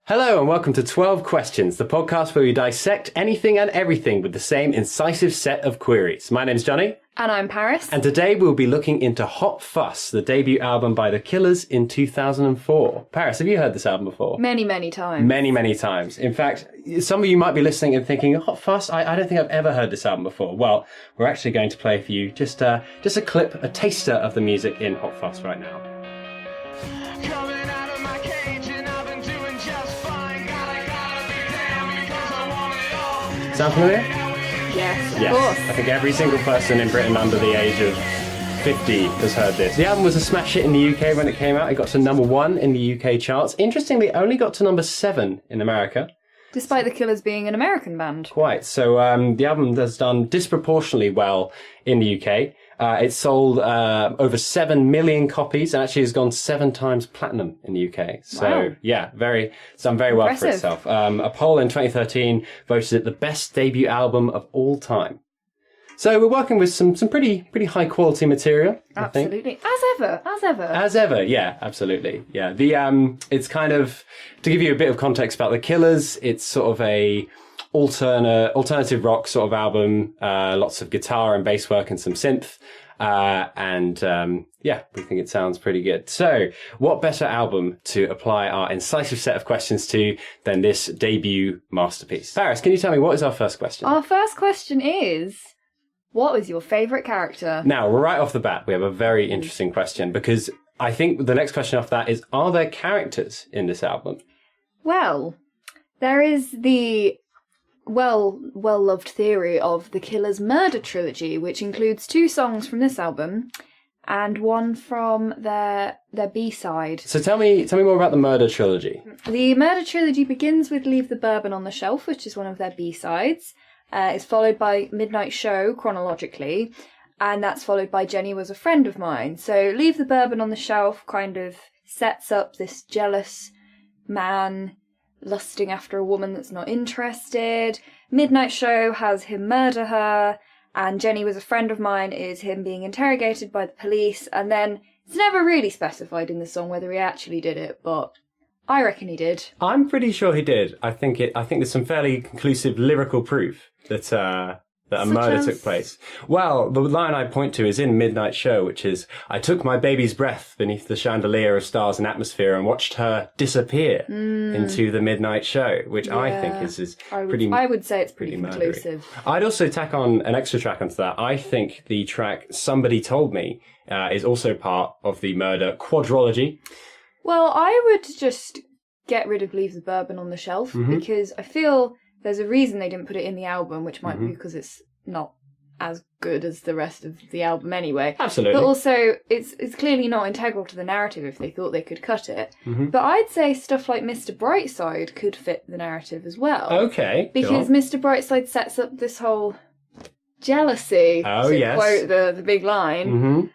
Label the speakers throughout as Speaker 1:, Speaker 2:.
Speaker 1: Hello and welcome to 12 Questions, the podcast where we dissect anything and everything with the same incisive set of queries. My name's Jonny.
Speaker 2: And I'm Paris.
Speaker 1: And today we'll be looking into Hot Fuss, the debut album by The Killers in 2004. Paris, have you heard this album before?
Speaker 2: Many, many times.
Speaker 1: Many, many times. In fact, some of you might be listening and thinking, Hot Fuss? I don't think I've ever heard this album before. Well, we're actually going to play for you just a clip, a taster of the music in Hot Fuss right now. Sound familiar?
Speaker 2: Yes, of course.
Speaker 1: I think every single person in Britain under the age of 50 has heard this. The album was a smash hit in the UK when it came out. It got to number 1 in the UK charts. Interestingly, it only got to number 7 in America.
Speaker 2: Despite The Killers being an American band.
Speaker 1: Quite. So the album has done disproportionately well in the UK. It sold over 7 million copies and actually has gone 7 times platinum in the UK. So,
Speaker 2: wow.
Speaker 1: Yeah, it's done very well for itself. A poll in 2013 voted it the best debut album of all time. So we're working with some pretty high quality material,
Speaker 2: Absolutely.
Speaker 1: I think.
Speaker 2: As ever.
Speaker 1: Yeah, absolutely. Yeah. It's kind of, to give you a bit of context about The Killers, it's sort of a alternative rock sort of album, lots of guitar and bass work and some synth. We think it sounds pretty good. So what better album to apply our incisive set of questions to than this debut masterpiece? Paris, can you tell me what is our first question?
Speaker 2: Our first question is, what was your favourite character?
Speaker 1: Now, right off the bat, we have a very interesting question because I think the next question after that is, are there characters in this album?
Speaker 2: Well, there is the well-loved theory of The Killers' murder trilogy, which includes 2 songs from this album and 1 from their B-side.
Speaker 1: So tell me more about the murder trilogy.
Speaker 2: The murder trilogy begins with Leave the Bourbon on the Shelf, which is one of their B-sides. It's followed by Midnight Show, chronologically, and that's followed by Jenny Was a Friend of Mine. So Leave the Bourbon on the Shelf kind of sets up this jealous man lusting after a woman that's not interested. Midnight Show has him murder her, and Jenny Was a Friend of Mine is him being interrogated by the police, and then it's never really specified in the song whether he actually did it, but I reckon he did.
Speaker 1: I'm pretty sure he did. I think there's some fairly conclusive lyrical proof that a murder took place. Well, the line I point to is in Midnight Show, which is, I took my baby's breath beneath the chandelier of stars and atmosphere and watched her disappear into the midnight show, which I think is pretty
Speaker 2: I would say it's pretty conclusive.
Speaker 1: I'd also tack on an extra track onto that. I think the track Somebody Told Me is also part of the murder quadrology.
Speaker 2: Well, I would just get rid of Leave the Bourbon on the Shelf because I feel there's a reason they didn't put it in the album, which might be because it's not as good as the rest of the album anyway.
Speaker 1: Absolutely.
Speaker 2: But also, it's clearly not integral to the narrative if they thought they could cut it. But I'd say stuff like Mr Brightside could fit the narrative as well.
Speaker 1: Okay.
Speaker 2: Because Mr Brightside sets up this whole jealousy, to quote the big line.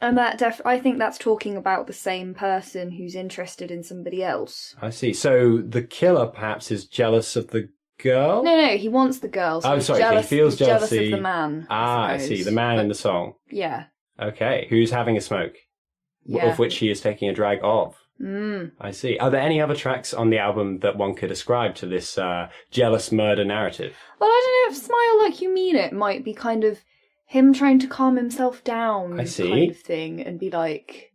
Speaker 2: And I think that's talking about the same person who's interested in somebody else.
Speaker 1: I see. So the killer perhaps is jealous of the girl?
Speaker 2: No, he wants the girl. So
Speaker 1: he feels jealousy.
Speaker 2: Jealous of the man.
Speaker 1: I see. The man in the song.
Speaker 2: Yeah.
Speaker 1: Okay. Who's having a smoke? Yeah. Of which he is taking a drag of. I see. Are there any other tracks on the album that one could ascribe to this jealous murder narrative?
Speaker 2: Well, I don't know if Smile Like You Mean It might be kind of him trying to calm himself down, kind of thing, and be like,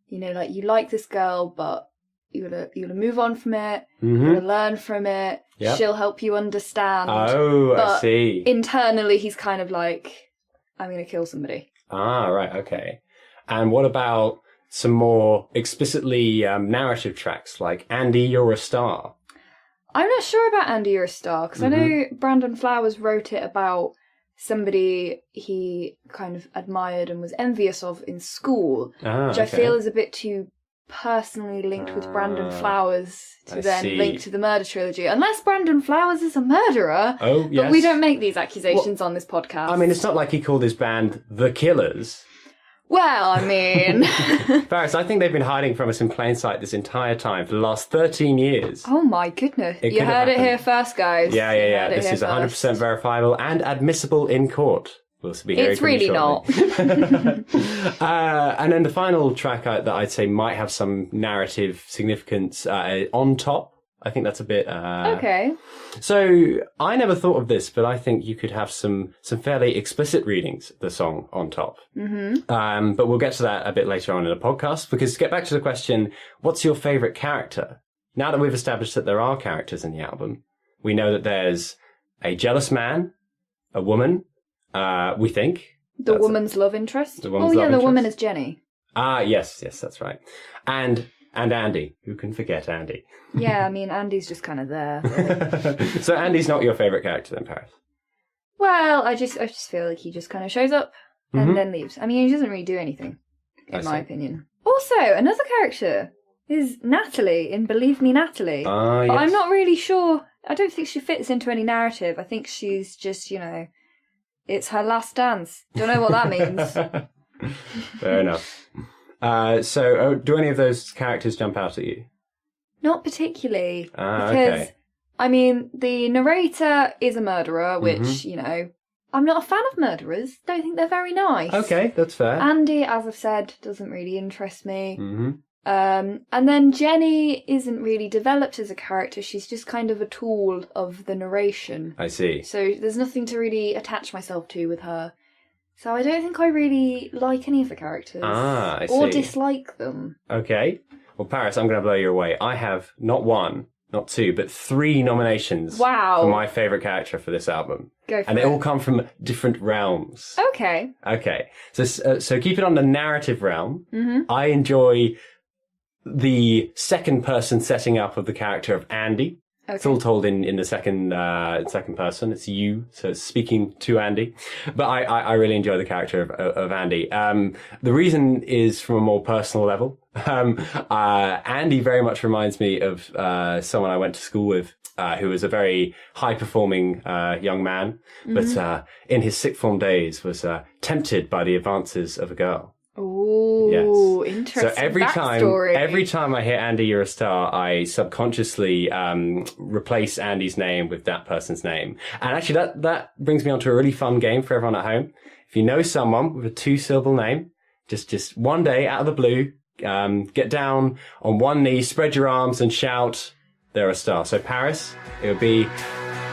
Speaker 2: like you like this girl, but you're gonna move on from it. You're gonna learn from it. Yep. She'll help you understand.
Speaker 1: Oh,
Speaker 2: but
Speaker 1: I see.
Speaker 2: Internally, he's kind of like, I'm gonna kill somebody.
Speaker 1: Ah, right, okay. And what about some more explicitly narrative tracks like Andy, You're a Star?
Speaker 2: I'm not sure about Andy, You're a Star because I know Brandon Flowers wrote it about somebody he kind of admired and was envious of in school, which I feel is a bit too personally linked with Brandon Flowers to link to the murder trilogy. Unless Brandon Flowers is a murderer.
Speaker 1: Oh, yes.
Speaker 2: But we don't make these accusations on this podcast.
Speaker 1: I mean, it's not like he called his band The Killers.
Speaker 2: Well, I mean...
Speaker 1: Paris, I think they've been hiding from us in plain sight this entire time for the last 13 years.
Speaker 2: Oh my goodness. You heard it here first, guys.
Speaker 1: Yeah. This is 100% verifiable and admissible in court. We'll be hearing
Speaker 2: It's really
Speaker 1: not. And then the final track that I'd say might have some narrative significance, On Top. I think that's a bit...
Speaker 2: Okay.
Speaker 1: So I never thought of this, but I think you could have some fairly explicit readings of the song On Top. Mm-hmm. But we'll get to that a bit later on in the podcast, because to get back to the question, what's your favourite character? Now that we've established that there are characters in the album, we know that there's a jealous man, a woman, we think.
Speaker 2: The woman's love interest?
Speaker 1: The
Speaker 2: woman is Jenny.
Speaker 1: Ah, yes, that's right. And Andy. Who can forget Andy?
Speaker 2: Yeah, I mean, Andy's just kind of there. Really.
Speaker 1: So Andy's not your favourite character then, Paris?
Speaker 2: Well, I just feel like he just kind of shows up and then leaves. I mean, he doesn't really do anything, in my opinion. Also, another character is Natalie in Believe Me, Natalie.
Speaker 1: Ah, yes.
Speaker 2: But I'm not really sure. I don't think she fits into any narrative. I think she's just, it's her last dance. Don't know what that means.
Speaker 1: Fair enough. So, do any of those characters jump out at you?
Speaker 2: Not particularly.
Speaker 1: Because,
Speaker 2: okay. I mean, the narrator is a murderer, which, I'm not a fan of murderers. Don't think they're very nice.
Speaker 1: Okay, that's fair.
Speaker 2: Andy, as I've said, doesn't really interest me.
Speaker 1: Mm-hmm.
Speaker 2: And then Jenny isn't really developed as a character. She's just kind of a tool of the narration.
Speaker 1: I see.
Speaker 2: So there's nothing to really attach myself to with her. So I don't think I really like any of the characters.
Speaker 1: Ah, I see.
Speaker 2: Or dislike them.
Speaker 1: Okay. Well, Paris, I'm going to blow you away. I have not one, not two, but 3 nominations.
Speaker 2: Wow.
Speaker 1: For my favourite character for this album.
Speaker 2: Go for it.
Speaker 1: And they all come from different realms.
Speaker 2: Okay.
Speaker 1: Okay. So keep it on the narrative realm.
Speaker 2: Mm-hmm.
Speaker 1: I enjoy the second person setting up of the character of Andy.
Speaker 2: Okay.
Speaker 1: It's all told in the second person. It's you, so it's speaking to Andy. But I really enjoy the character of Andy. The reason is from a more personal level. Andy very much reminds me of someone I went to school with, who was a very high-performing young man, but in his sixth form days was tempted by the advances of a girl.
Speaker 2: Oh, yes. Interesting.
Speaker 1: So every time I hear Andy, you're a star, I subconsciously replace Andy's name with that person's name. And actually, that brings me on to a really fun game for everyone at home. If you know someone with a 2-syllable name, just one day out of the blue, get down on one knee, spread your arms, and shout, "They're a star." So Paris, it would be,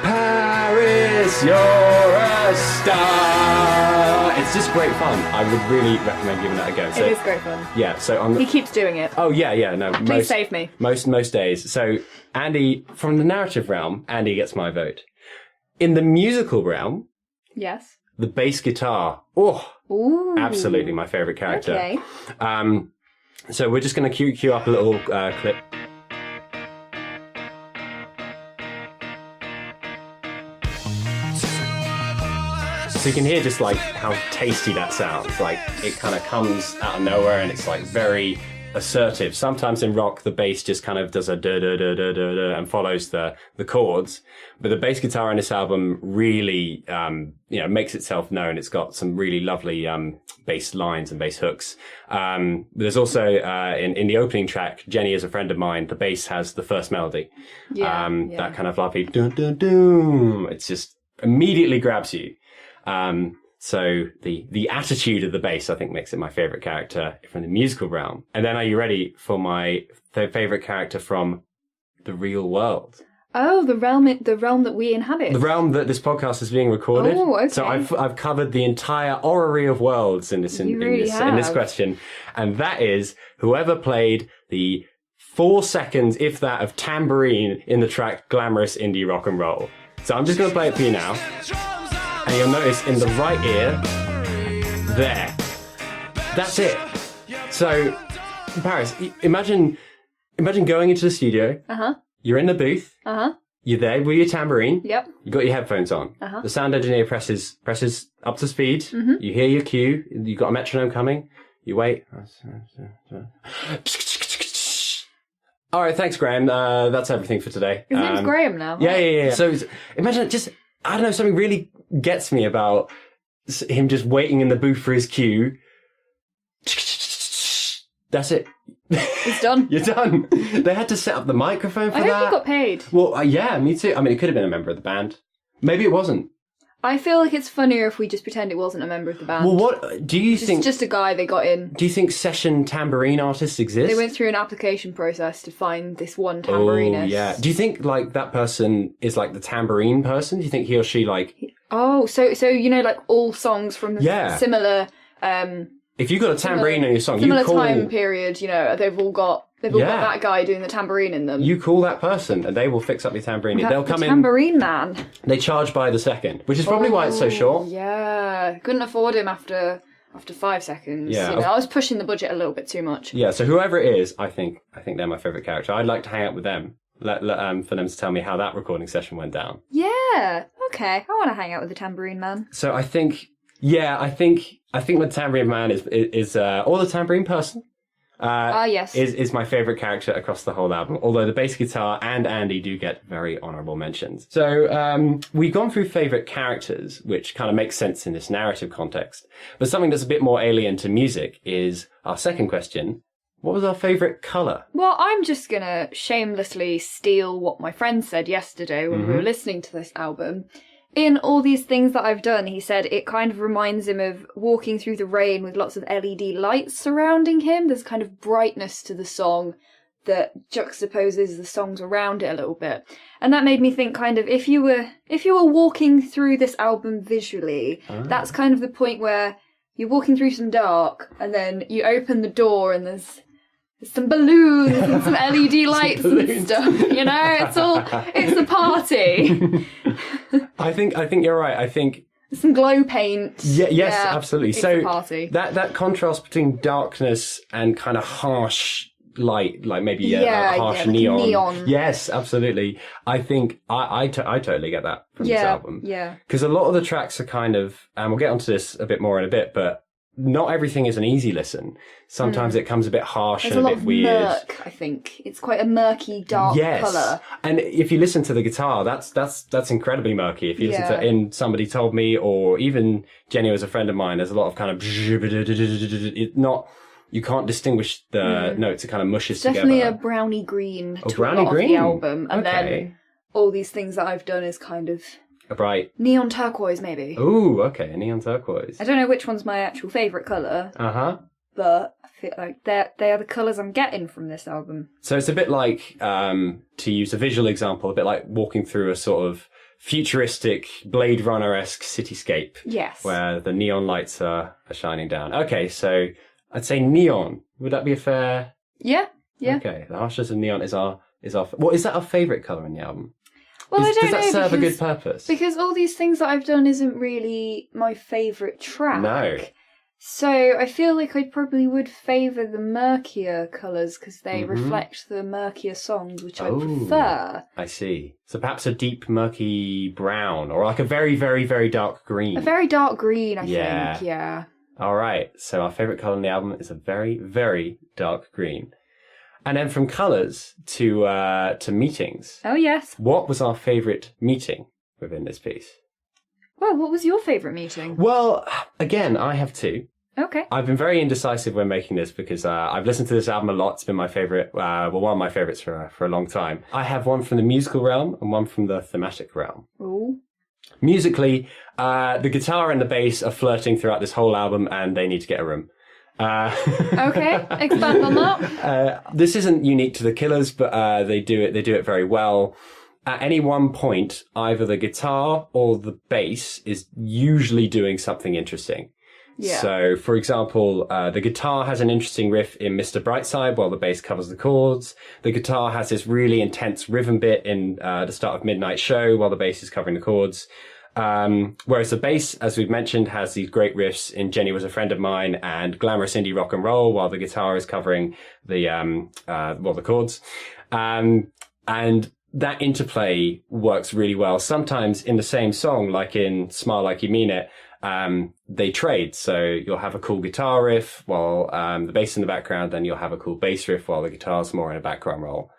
Speaker 1: "Paris, you're a star." It's just great fun. I would really recommend giving that a go. So,
Speaker 2: it is great fun.
Speaker 1: Yeah. So
Speaker 2: he keeps doing it.
Speaker 1: Oh yeah. No.
Speaker 2: Please save me.
Speaker 1: Most days. So Andy, from the narrative realm, Andy gets my vote. In the musical realm,
Speaker 2: yes,
Speaker 1: the bass guitar. Oh,
Speaker 2: ooh,
Speaker 1: absolutely my favourite character.
Speaker 2: Okay.
Speaker 1: So we're just going to cue up a little clip. So you can hear just like how tasty that sounds. Like it kind of comes out of nowhere and it's like very assertive. Sometimes in rock, the bass just kind of does a da da da da da da and follows the chords. But the bass guitar on this album really, makes itself known. It's got some really lovely bass lines and bass hooks. There's also in the opening track, "Jenny is a Friend of Mine," the bass has the first melody. That kind of lovely dun dun dun. It's just immediately grabs you. So the attitude of the bass, I think, makes it my favourite character from the musical realm. And then are you ready for my favourite character from the real world?
Speaker 2: Oh, the realm that we inhabit.
Speaker 1: The realm that this podcast is being recorded.
Speaker 2: Oh, okay.
Speaker 1: So I've covered the entire orrery of worlds in this in this question. And that is whoever played the 4 seconds, if that, of tambourine in the track Glamorous Indie Rock and Roll. So I'm just going to play it for you now. And you'll notice in the right ear, there. That's it. So, Paris, imagine going into the studio.
Speaker 2: Uh-huh.
Speaker 1: You're in the booth.
Speaker 2: Uh-huh.
Speaker 1: You're there with your tambourine.
Speaker 2: Yep.
Speaker 1: You got your headphones on.
Speaker 2: Uh-huh.
Speaker 1: The sound engineer presses up to speed.
Speaker 2: Mm-hmm.
Speaker 1: You hear your cue. You've got a metronome coming. You wait. All right, thanks, Graham. That's everything for today.
Speaker 2: His name's Graham now.
Speaker 1: Yeah. So imagine just, I don't know, something really gets me about him just waiting in the booth for his cue. That's it.
Speaker 2: It's done.
Speaker 1: You're done. They had to set up the microphone for that.
Speaker 2: I hope you got paid.
Speaker 1: Well, yeah, me too. I mean, it could have been a member of the band. Maybe it wasn't.
Speaker 2: I feel like it's funnier if we just pretend it wasn't a member of the band.
Speaker 1: Well, what do you think?
Speaker 2: Just a guy they got in.
Speaker 1: Do you think session tambourine artists exist?
Speaker 2: They went through an application process to find this one tambourinist.
Speaker 1: Oh, yeah. Do you think, like, that person is, like, the tambourine person? Do you think he or she, like...
Speaker 2: Oh, so you know, like, all songs from similar...
Speaker 1: if you've got a tambourine in your song,
Speaker 2: similar time period, you know, they've all got that guy doing the tambourine in them.
Speaker 1: You call that person, and they will fix up your tambourine. They'll come in...
Speaker 2: Tambourine man.
Speaker 1: They charge by the second, which is probably why it's so short.
Speaker 2: Yeah. Couldn't afford him after 5 seconds.
Speaker 1: Yeah.
Speaker 2: You know, I was pushing the budget a little bit too much.
Speaker 1: Yeah, so whoever it is, I think they're my favourite character. I'd like to hang out with them. For them to tell me how that recording session went down.
Speaker 2: Yeah. Okay. I want to hang out with the tambourine man.
Speaker 1: So I think the tambourine man is or the tambourine person.
Speaker 2: Yes.
Speaker 1: Is my favourite character across the whole album, although the bass guitar and Andy do get very honourable mentions. So we've gone through favourite characters, which kind of makes sense in this narrative context. But something that's a bit more alien to music is our second question. What was our favourite colour?
Speaker 2: Well, I'm just going to shamelessly steal what my friend said yesterday when we were listening to this album. In all these things that I've done, he said it kind of reminds him of walking through the rain with lots of LED lights surrounding him. There's kind of brightness to the song that juxtaposes the songs around it a little bit. And that made me think kind of if you were walking through this album visually, that's kind of the point where you're walking through some dark and then you open the door and there's some balloons and some LED lights and stuff, you know? It's a party.
Speaker 1: I think you're right. I think
Speaker 2: some glow paint.
Speaker 1: Yes, absolutely.
Speaker 2: It's
Speaker 1: so
Speaker 2: a party.
Speaker 1: That contrast between darkness and kind of harsh light, like maybe harsh neon. Yes, absolutely. I think I totally get that from this album.
Speaker 2: Yeah.
Speaker 1: Because a lot of the tracks are kind of, and we'll get onto this a bit more in a bit, but not everything is an easy listen. Sometimes it comes a bit harsh and a bit weird.
Speaker 2: There's a lot of murk, I think. It's quite a murky, dark colour.
Speaker 1: And if you listen to the guitar, that's incredibly murky. If you listen to In Somebody Told Me, or even Jenny Was a Friend of Mine, there's a lot of kind of... You can't distinguish the notes. It kind of mushes together.
Speaker 2: Definitely a browny green to a lot of the album. And then all these things that I've done is kind of...
Speaker 1: A bright...
Speaker 2: neon turquoise, maybe.
Speaker 1: Ooh, okay, a neon turquoise.
Speaker 2: I don't know which one's my actual favourite colour.
Speaker 1: Uh-huh.
Speaker 2: But I feel like they are the colours I'm getting from this album.
Speaker 1: So it's a bit like, to use a visual example, a bit like walking through a sort of futuristic Blade Runner-esque cityscape.
Speaker 2: Yes.
Speaker 1: Where the neon lights are shining down. Okay, so I'd say neon. Would that be a fair...
Speaker 2: Yeah.
Speaker 1: Okay, the harshness of neon is our... Well, is that our favourite colour in the album?
Speaker 2: Well, I don't know.
Speaker 1: Does that serve a good purpose?
Speaker 2: Because all these things that I've done isn't really my favourite track.
Speaker 1: No.
Speaker 2: So I feel like I probably would favour the murkier colours because they reflect the murkier songs, which I prefer.
Speaker 1: I see. So perhaps a deep, murky brown, or like a very, very, very dark green.
Speaker 2: A very dark green, I think, yeah.
Speaker 1: All right. So our favourite colour in the album is a very, very dark green. And then from colours to meetings.
Speaker 2: Oh, yes.
Speaker 1: What was our favourite meeting within this piece?
Speaker 2: Well, what was your favourite meeting?
Speaker 1: Well, again, I have two.
Speaker 2: Okay.
Speaker 1: I've been very indecisive when making this because I've listened to this album a lot. It's been my favourite, one of my favourites for a long time. I have one from the musical realm and one from the thematic realm.
Speaker 2: Ooh.
Speaker 1: Musically, the guitar and the bass are flirting throughout this whole album and they need to get a room.
Speaker 2: Okay, expand on that.
Speaker 1: This isn't unique to the Killers, but they do it very well. At any one point, either the guitar or the bass is usually doing something interesting.
Speaker 2: Yeah.
Speaker 1: So, for example, the guitar has an interesting riff in Mr Brightside while the bass covers the chords. The guitar has this really intense rhythm bit in the start of Midnight Show while the bass is covering the chords. Whereas the bass, as we've mentioned, has these great riffs in Jenny Was a Friend of Mine and glamorous indie rock and roll, while the guitar is covering the chords. And that interplay works really well. Sometimes in the same song, like in Smile Like You Mean It, they trade. So you'll have a cool guitar riff while the bass in the background, then you'll have a cool bass riff while the guitar's more in a background role.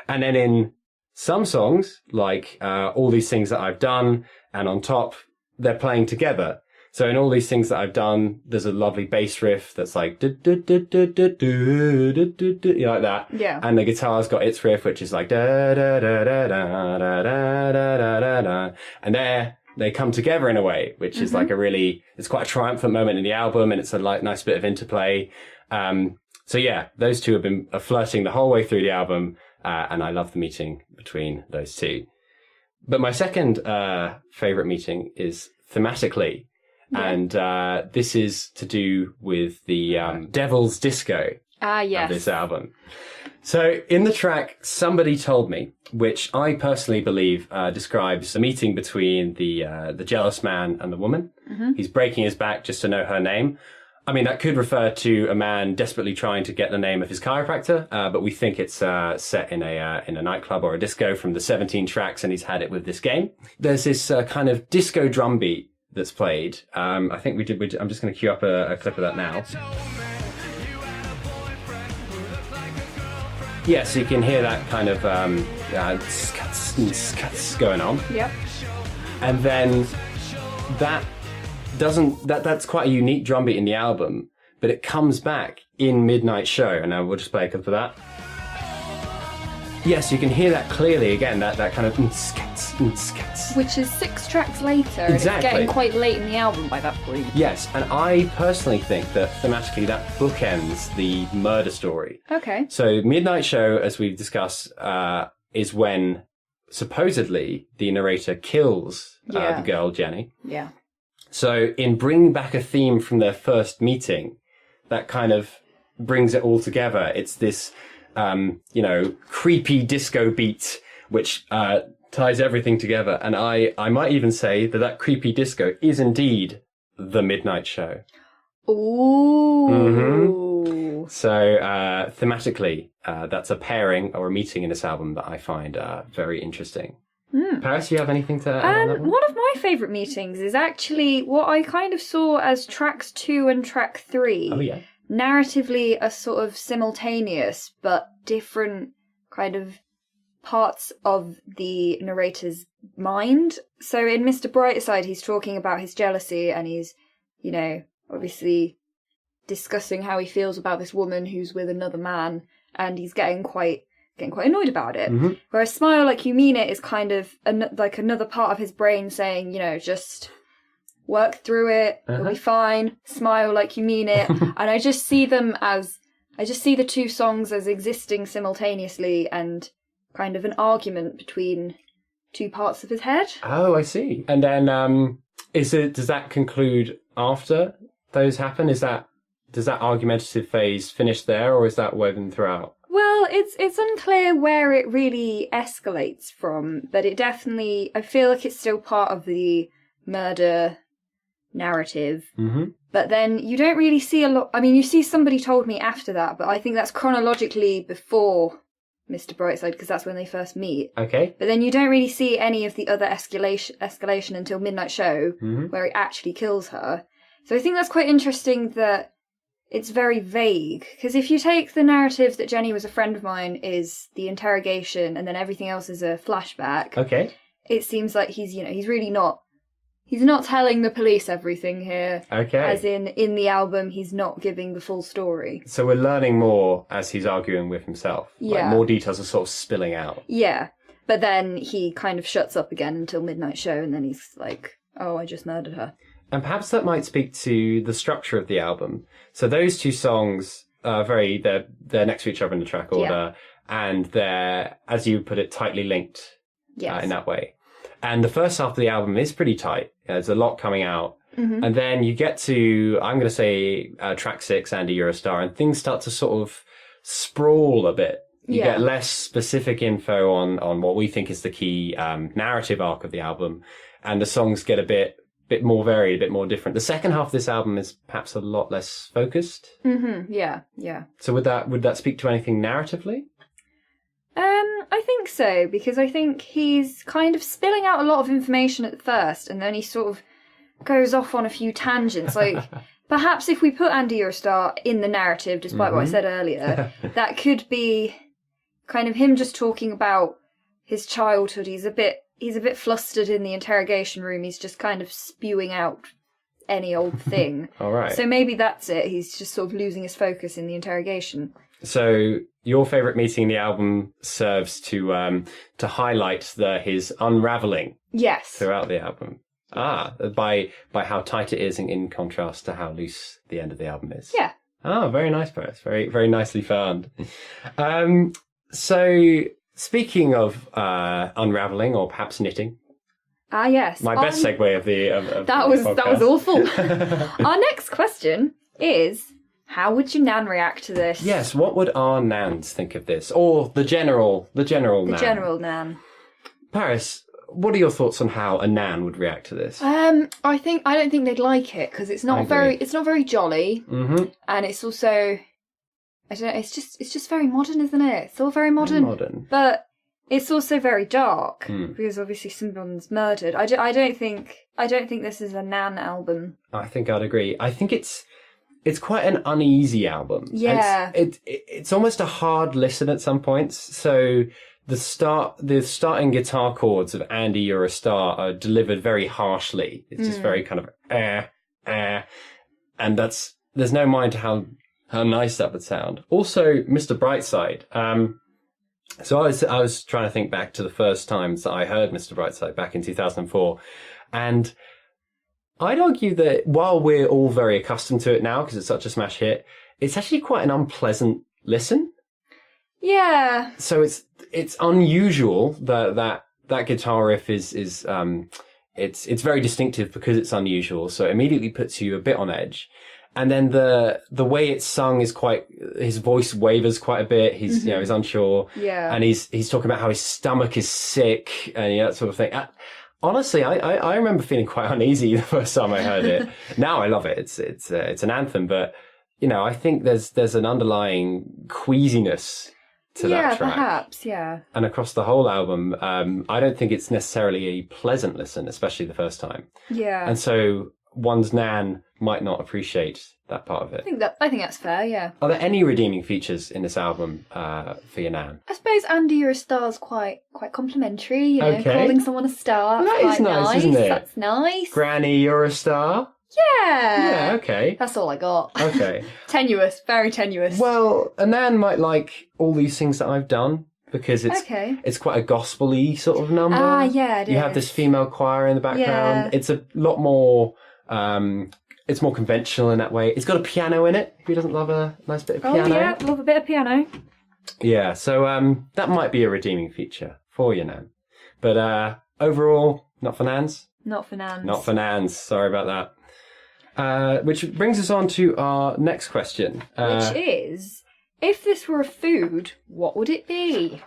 Speaker 1: And then in some songs, like All These Things That I've Done, and on top, they're playing together. So in All These Things That I've Done, there's a lovely bass riff that's like like that.
Speaker 2: Yeah.
Speaker 1: And the guitar's got its riff, which is like da da da da da da da da da da. And they're they come together in a way, which is like it's quite a triumphant moment in the album, and it's a nice bit of interplay. So yeah, those two have been flirting the whole way through the album, and I love the meeting between those two. But my second favourite meeting is thematically, and this is to do with the Devil's Disco of this album. So in the track Somebody Told Me, which I personally believe describes a meeting between the jealous man and the woman. He's breaking his back just to know her name. I mean, that could refer to a man desperately trying to get the name of his chiropractor, but we think it's set in a nightclub or a disco from the 17 tracks, and he's had it with this game. There's this kind of disco drum beat that's played. I think I'm just going to cue up a clip of that now. Yeah, so you can hear that kind of going on. Yep. And then that's quite a unique drum beat in the album, but it comes back in Midnight Show, and we'll just play a clip of that. Yes, you can hear that clearly again, that kind of
Speaker 2: which is 6 tracks later, and
Speaker 1: exactly.
Speaker 2: It's getting quite late in the album by that point.
Speaker 1: Yes, and I personally think that thematically that bookends the murder story.
Speaker 2: Okay.
Speaker 1: So Midnight Show, as we've discussed, is when supposedly the narrator kills the girl Jenny. Yeah. So in bringing back a theme from their first meeting, that kind of brings it all together. It's this, creepy disco beat, which ties everything together. And I might even say that creepy disco is indeed the Midnight Show.
Speaker 2: Ooh.
Speaker 1: Mm-hmm. So thematically, that's a pairing or a meeting in this album that I find very interesting. Paris, do you have anything to add on that one?
Speaker 2: One of my favourite meetings is actually what I kind of saw as tracks 2 and track 3.
Speaker 1: Oh, yeah.
Speaker 2: Narratively are sort of simultaneous, but different kind of parts of the narrator's mind. So in Mr Brightside, he's talking about his jealousy, and he's, obviously discussing how he feels about this woman who's with another man, and he's getting quite annoyed about it. Mm-hmm. Whereas Smile Like You Mean It is kind of like another part of his brain saying, just work through it, it'll be fine, smile like you mean it. And I just see the two songs as existing simultaneously and kind of an argument between two parts of his head.
Speaker 1: Oh, I see. And then does that conclude after those happen? Does that argumentative phase finish there, or is that woven throughout?
Speaker 2: Well, it's unclear where it really escalates from, but it definitely, I feel like it's still part of the murder narrative. Mm-hmm. But then you don't really see a lot. I mean, you see Somebody Told Me after that, but I think that's chronologically before Mr Brightside, because that's when they first meet.
Speaker 1: Okay.
Speaker 2: But then you don't really see any of the other escalation until Midnight Show, where he actually kills her. So I think that's quite interesting that it's very vague, because if you take the narrative that Jenny was a friend of mine is the interrogation and then everything else is a flashback.
Speaker 1: Okay.
Speaker 2: It seems like he's really not, he's not telling the police everything here.
Speaker 1: Okay.
Speaker 2: As in the album, he's not giving the full story.
Speaker 1: So we're learning more as he's arguing with himself.
Speaker 2: Yeah.
Speaker 1: Like more details are sort of spilling out.
Speaker 2: Yeah. But then he kind of shuts up again until Midnight Show, and then he's like, oh, I just murdered her.
Speaker 1: And perhaps that might speak to the structure of the album. So those two songs are they're next to each other in the track order, and they're, as you put it, tightly linked in that way. And the first half of the album is pretty tight. There's a lot coming out. Mm-hmm. And then you get to, I'm going to say, track 6, Andy, You're a Star, and things start to sort of sprawl a bit. You get less specific info on what we think is the key narrative arc of the album, and the songs get a bit more varied, a bit more different. The second half of this album is perhaps a lot less focused.
Speaker 2: Mm-hmm. Yeah.
Speaker 1: So would that speak to anything narratively?
Speaker 2: I think so, because I think he's kind of spilling out a lot of information at first, and then he sort of goes off on a few tangents. Like, perhaps if we put Andy You're a Star in the narrative, despite what I said earlier, that could be kind of him just talking about his childhood. He's a bit flustered in the interrogation room. He's just kind of spewing out any old thing.
Speaker 1: All right.
Speaker 2: So maybe that's it. He's just sort of losing his focus in the interrogation.
Speaker 1: So your favourite meeting in the album serves to highlight his unravelling.
Speaker 2: Yes.
Speaker 1: Throughout the album. By how tight it is in contrast to how loose the end of the album is.
Speaker 2: Yeah.
Speaker 1: Oh, very nice, Paris. Very, very nicely found. So, speaking of unravelling or perhaps knitting.
Speaker 2: Yes.
Speaker 1: My best segue of the
Speaker 2: that was
Speaker 1: podcast.
Speaker 2: awful. Our next question is, how would your nan react to this?
Speaker 1: Yes, what would our nans think of this? Or the general nan.
Speaker 2: The general nan.
Speaker 1: Paris, what are your thoughts on how a nan would react to this?
Speaker 2: I don't think they'd like it because it's not very jolly, and it's also, I don't know, it's just very modern, isn't it? It's all very modern, but it's also very dark because obviously someone's murdered. I don't think this is a nan album.
Speaker 1: I think I'd agree. I think it's quite an uneasy album.
Speaker 2: Yeah,
Speaker 1: it's almost a hard listen at some points. So the starting guitar chords of Andy, You're a Star are delivered very harshly. It's just very kind of and there's no mind to how nice that would sound. Also, Mr Brightside. So I was trying to think back to the first times that I heard Mr Brightside back in 2004, and I'd argue that while we're all very accustomed to it now because it's such a smash hit, it's actually quite an unpleasant listen.
Speaker 2: Yeah.
Speaker 1: So it's unusual that guitar riff is it's very distinctive because it's unusual. So it immediately puts you a bit on edge. And then the way it's sung is his voice wavers quite a bit. He's he's unsure.
Speaker 2: Yeah.
Speaker 1: And he's talking about how his stomach is sick and that sort of thing. Honestly, I remember feeling quite uneasy the first time I heard it. Now I love it. It's an anthem, but I think there's an underlying queasiness to that track. Yeah,
Speaker 2: perhaps, yeah.
Speaker 1: And across the whole album, I don't think it's necessarily a pleasant listen, especially the first time.
Speaker 2: Yeah.
Speaker 1: And so one's nan might not appreciate that part of it.
Speaker 2: I think that's fair, yeah.
Speaker 1: Are there any redeeming features in this album for your nan?
Speaker 2: I suppose Andy, You're a Star's quite complimentary, calling someone a star.
Speaker 1: That is nice, isn't it?
Speaker 2: That's nice.
Speaker 1: Granny, You're a Star?
Speaker 2: Yeah.
Speaker 1: Yeah, okay.
Speaker 2: That's all I got.
Speaker 1: Okay.
Speaker 2: Tenuous, very tenuous.
Speaker 1: Well, a nan might like all these things that I've done because it's quite a gospel-y sort of number.
Speaker 2: Yeah, it is.
Speaker 1: You have this female choir in the background. Yeah. It's a lot more... it's more conventional in that way. It's got a piano in it. Who doesn't love a nice bit of piano?
Speaker 2: Oh yeah, love a bit of piano.
Speaker 1: Yeah, so that might be a redeeming feature for your nan. But overall, not for nans.
Speaker 2: Not for nans.
Speaker 1: Not for nans. Sorry about that. Which brings us on to our next question.
Speaker 2: Which is, if this were a food, what would it be?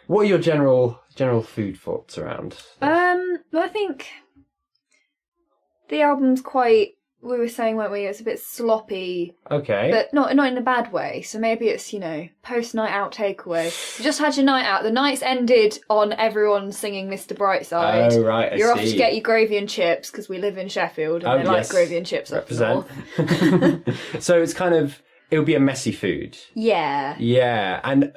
Speaker 1: What are your general food thoughts around?
Speaker 2: Well, I think the album's quite, we were saying, weren't we, it's a bit sloppy.
Speaker 1: Okay.
Speaker 2: But not in a bad way. So maybe it's, post-night out takeaway. You just had your night out. The night's ended on everyone singing Mr Brightside.
Speaker 1: Oh, right, I
Speaker 2: You're
Speaker 1: see.
Speaker 2: off to get your gravy and chips, because we live in Sheffield, and they like gravy and chips up north.
Speaker 1: So it's kind of, it would be a messy food.
Speaker 2: Yeah.
Speaker 1: Yeah, and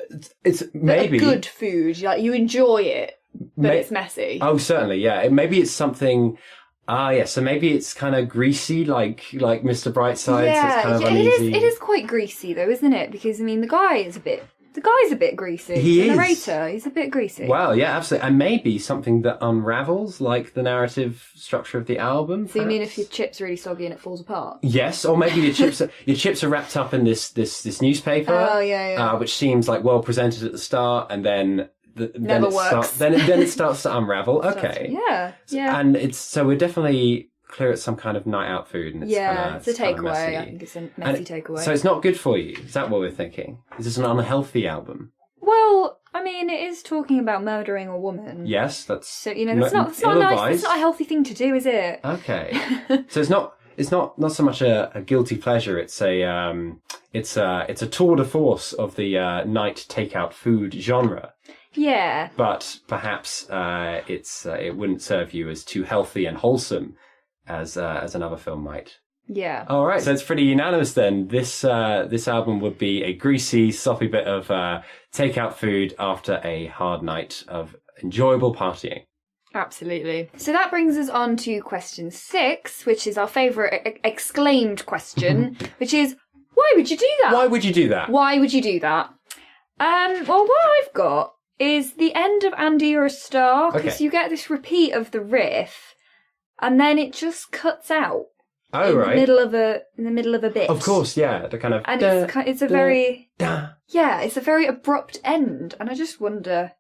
Speaker 1: it's maybe...
Speaker 2: But a good food. You enjoy it, but it's messy.
Speaker 1: Oh, certainly, yeah. Maybe it's something... so maybe it's kind of greasy, like Mr Brightside.
Speaker 2: Yeah,
Speaker 1: so it's kind of uneasy.
Speaker 2: It is quite greasy though, isn't it? Because the guy's a bit greasy.
Speaker 1: The
Speaker 2: narrator, he's a bit greasy.
Speaker 1: Well, yeah, absolutely, and maybe something that unravels, like the narrative structure of the album.
Speaker 2: So you mean if your chip's really soggy and it falls apart?
Speaker 1: Yes, or maybe your chips are wrapped up in this newspaper.
Speaker 2: Oh yeah.
Speaker 1: Which seems like well presented at the start, and then.
Speaker 2: Never works.
Speaker 1: Then it starts to unravel. Okay.
Speaker 2: Yeah.
Speaker 1: And so we're definitely clear at some kind of night out food. And
Speaker 2: it's a takeaway. I think it's a messy takeaway.
Speaker 1: So it's not good for you. Is that what we're thinking? Is this an unhealthy album?
Speaker 2: Well, it is talking about murdering a woman.
Speaker 1: Yes, that's...
Speaker 2: So, that's not nice. It's not a healthy thing to do, is it?
Speaker 1: Okay. So it's not so much a guilty pleasure. It's a tour de force of the night takeout food genre.
Speaker 2: Yeah.
Speaker 1: But perhaps it wouldn't serve you as too healthy and wholesome as another film might.
Speaker 2: Yeah.
Speaker 1: All right. So it's pretty unanimous then. This album would be a greasy, sloppy bit of takeout food after a hard night of enjoyable partying.
Speaker 2: Absolutely. So that brings us on to question 6, which is our favourite exclaimed question, which is, why would you do that?
Speaker 1: Why would you do that?
Speaker 2: Why would you do that? Well, what I've got is the end of Andy, You're a Star, because you get this repeat of the riff, and then it just cuts out.
Speaker 1: Oh, right.
Speaker 2: In the middle of a bit.
Speaker 1: Of course, yeah. The kind of...
Speaker 2: And it's a very... Yeah, it's a very abrupt end. And I just wonder,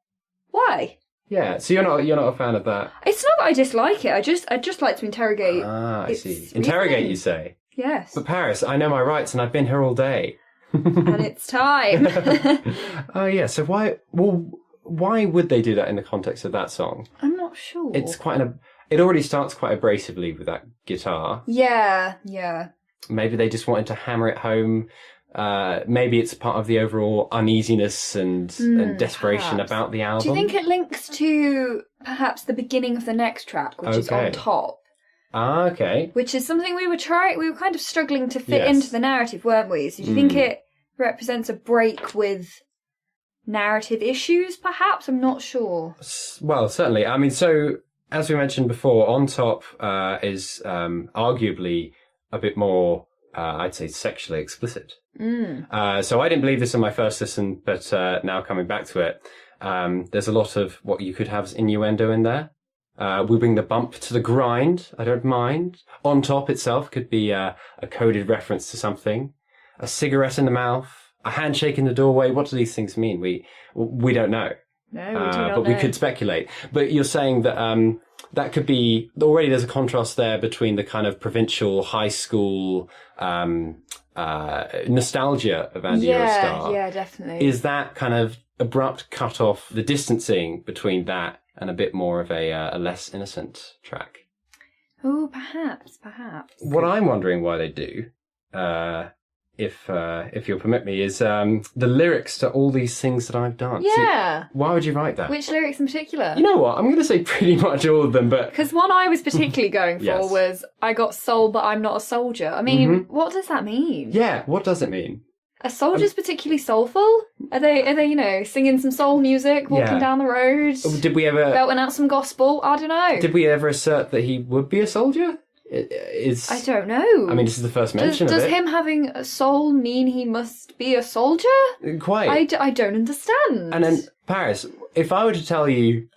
Speaker 2: why?
Speaker 1: Yeah, so you're not a fan of that?
Speaker 2: It's not that I dislike it. I'd just like to interrogate...
Speaker 1: I see. Interrogate, you say?
Speaker 2: Yes.
Speaker 1: But Paris, I know my rights and I've been here all day.
Speaker 2: And it's time.
Speaker 1: Oh, yeah. So why would they do that in the context of that song?
Speaker 2: I'm not sure.
Speaker 1: It's it already starts quite abrasively with that guitar.
Speaker 2: Yeah.
Speaker 1: Maybe they just wanted to hammer it home. Maybe it's part of the overall uneasiness and desperation
Speaker 2: perhaps.
Speaker 1: About the album.
Speaker 2: Do you think it links to perhaps the beginning of the next track, which is On Top?
Speaker 1: Ah, okay.
Speaker 2: Which is something we were kind of struggling to fit into the narrative, weren't we? So do you think it represents a break with narrative issues, perhaps? I'm not sure.
Speaker 1: Well, certainly. I mean, so, as we mentioned before, On Top is arguably a bit more, I'd say, sexually explicit. So I didn't believe this on my first listen, but now coming back to it, there's a lot of what you could have as innuendo in there. We bring the bump to the grind. I don't mind. On Top itself could be a coded reference to something. A cigarette in the mouth. A handshake in the doorway. What do these things mean? We don't know.
Speaker 2: No, we do not
Speaker 1: but
Speaker 2: know.
Speaker 1: we could speculate. But you're saying that that could be already. There's a contrast there between the kind of provincial high school nostalgia of Andy Eurostar.
Speaker 2: Yeah, definitely.
Speaker 1: Is that kind of abrupt cut off the distancing between that and a bit more of a less innocent track?
Speaker 2: Oh, perhaps.
Speaker 1: What I'm wondering why they do, if you'll permit me, is the lyrics to all these things that I've done.
Speaker 2: Yeah.
Speaker 1: See, why would you write that?
Speaker 2: Which lyrics in particular?
Speaker 1: You know what? I'm going to say pretty much all of them, but...
Speaker 2: Because one I was particularly going for was, I got soul, but I'm not a soldier. I mean, what does that mean?
Speaker 1: Yeah, what does it mean?
Speaker 2: Are soldiers particularly soulful? Are they, singing some soul music, walking down the road?
Speaker 1: Did we ever...
Speaker 2: belting out some gospel? I don't know.
Speaker 1: Did we ever assert that he would be a soldier?
Speaker 2: I don't know.
Speaker 1: I mean, this is the first mention of it.
Speaker 2: Does him having a soul mean he must be a soldier?
Speaker 1: Quite.
Speaker 2: I don't understand.
Speaker 1: And then, Paris, if I were to tell you...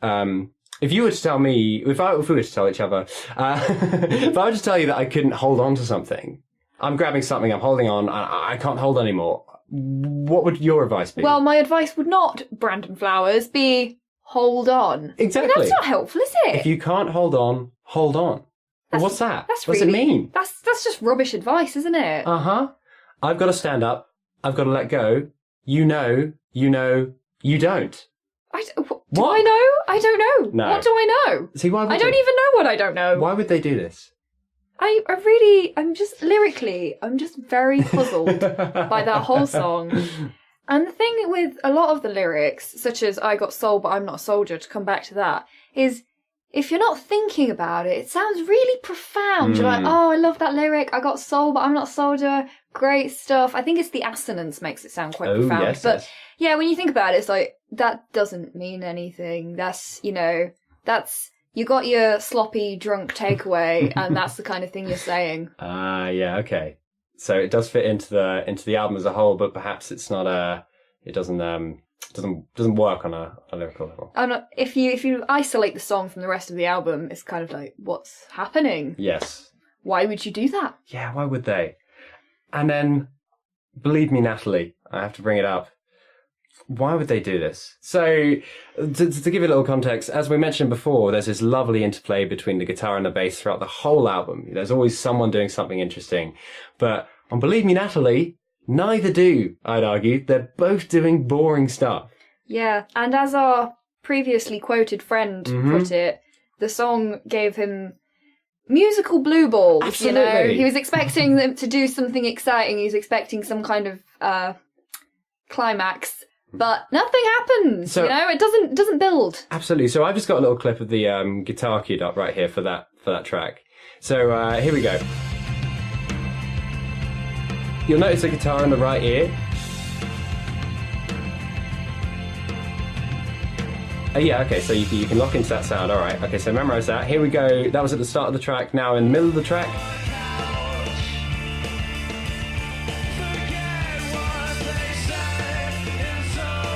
Speaker 1: if you were to tell me... If we were to tell each other... if I were to tell you that I couldn't hold on to something... I'm grabbing something, I'm holding on, I can't hold anymore. What would your advice be?
Speaker 2: Well, my advice would not, Brandon Flowers, be hold on.
Speaker 1: Exactly.
Speaker 2: I mean, that's not helpful, is it?
Speaker 1: If you can't hold on, hold on. What's that? What does it mean?
Speaker 2: That's just rubbish advice, isn't it?
Speaker 1: Uh-huh. I've got to stand up. I've got to let go. You don't.
Speaker 2: Do I know? I don't know.
Speaker 1: No.
Speaker 2: What do I know?
Speaker 1: See, why would
Speaker 2: I don't even know what I don't know.
Speaker 1: Why would they do this?
Speaker 2: I'm just very puzzled by that whole song. And the thing with a lot of the lyrics, such as I got soul but I'm not a soldier, to come back to that, is if you're not thinking about it, it sounds really profound. You're like, oh, I love that lyric, I got soul but I'm not a soldier, great stuff. I think it's the assonance makes it sound quite profound.
Speaker 1: Yes,
Speaker 2: but yeah, when you think about it, it's like, that doesn't mean anything. That's, you got your sloppy drunk takeaway, and that's the kind of thing you're saying.
Speaker 1: Yeah, okay. So it does fit into the album as a whole, but perhaps it's not it doesn't work on a lyrical level.
Speaker 2: If you isolate the song from the rest of the album, it's kind of like, what's happening?
Speaker 1: Yes.
Speaker 2: Why would you do that?
Speaker 1: Yeah, why would they? And then, believe me, Natalie, I have to bring it up. Why would they do this? So, to give it a little context, as we mentioned before, there's this lovely interplay between the guitar and the bass throughout the whole album. There's always someone doing something interesting. But on Believe Me, Natalie, neither do, I'd argue. They're both doing boring stuff. Yeah,
Speaker 2: and as our previously quoted friend put it, the song gave him musical blue balls.
Speaker 1: Absolutely.
Speaker 2: He was expecting them to do something exciting. He was expecting some kind of climax. But nothing happens,
Speaker 1: so,
Speaker 2: it doesn't build.
Speaker 1: Absolutely. So I've just got a little clip of the guitar queued up right here for that track. So here we go. You'll notice the guitar in the right ear. Yeah, okay, so you can lock into that sound. All right, okay, so memorize that. Here we go. That was at the start of the track. Now in the middle of the track.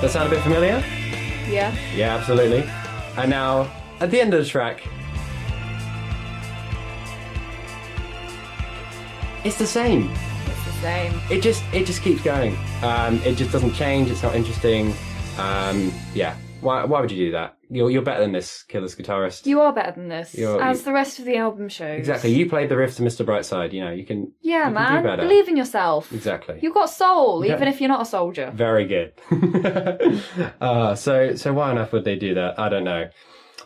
Speaker 1: Does that sound a bit familiar?
Speaker 2: Yeah.
Speaker 1: Yeah, absolutely. And now, at the end of the track, It's the same.
Speaker 2: It's the same.
Speaker 1: It just keeps going. It just doesn't change. It's not interesting. Yeah. Why would you do that? You're better than this, Killer's guitarist.
Speaker 2: You are better than this, as the rest of the album shows.
Speaker 1: Exactly. You played the riff to Mr Brightside. You can.
Speaker 2: Yeah,
Speaker 1: you
Speaker 2: man.
Speaker 1: Can do better.
Speaker 2: Believe in yourself.
Speaker 1: Exactly.
Speaker 2: You've got soul, even if you're not a soldier.
Speaker 1: Very good. So why on earth would they do that? I don't know.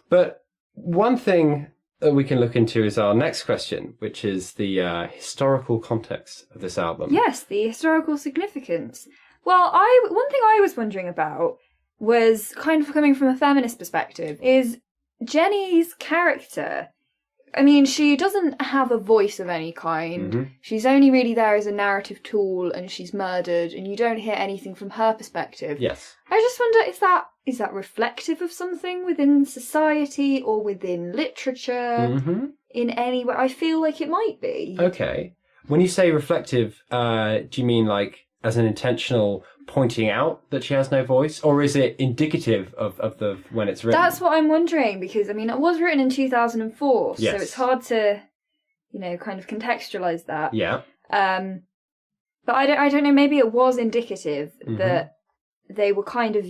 Speaker 1: But one thing that we can look into is our next question, which is the historical context of this album.
Speaker 2: Yes, the historical significance. Well, one thing I was wondering about was kind of coming from a feminist perspective, is Jenny's character. I mean, she doesn't have a voice of any kind.
Speaker 1: Mm-hmm.
Speaker 2: She's only really there as a narrative tool, and she's murdered, and you don't hear anything from her perspective.
Speaker 1: Yes.
Speaker 2: I just wonder, is that reflective of something within society or within literature in any way? I feel like it might be.
Speaker 1: Okay. When you say reflective, do you mean like as an intentional pointing out that she has no voice, or is it indicative of the when it's written?
Speaker 2: That's what I'm wondering, because I mean it was written in 2004,
Speaker 1: yes.
Speaker 2: So it's hard to, kind of contextualize that.
Speaker 1: Yeah.
Speaker 2: But I don't know. Maybe it was indicative that they were kind of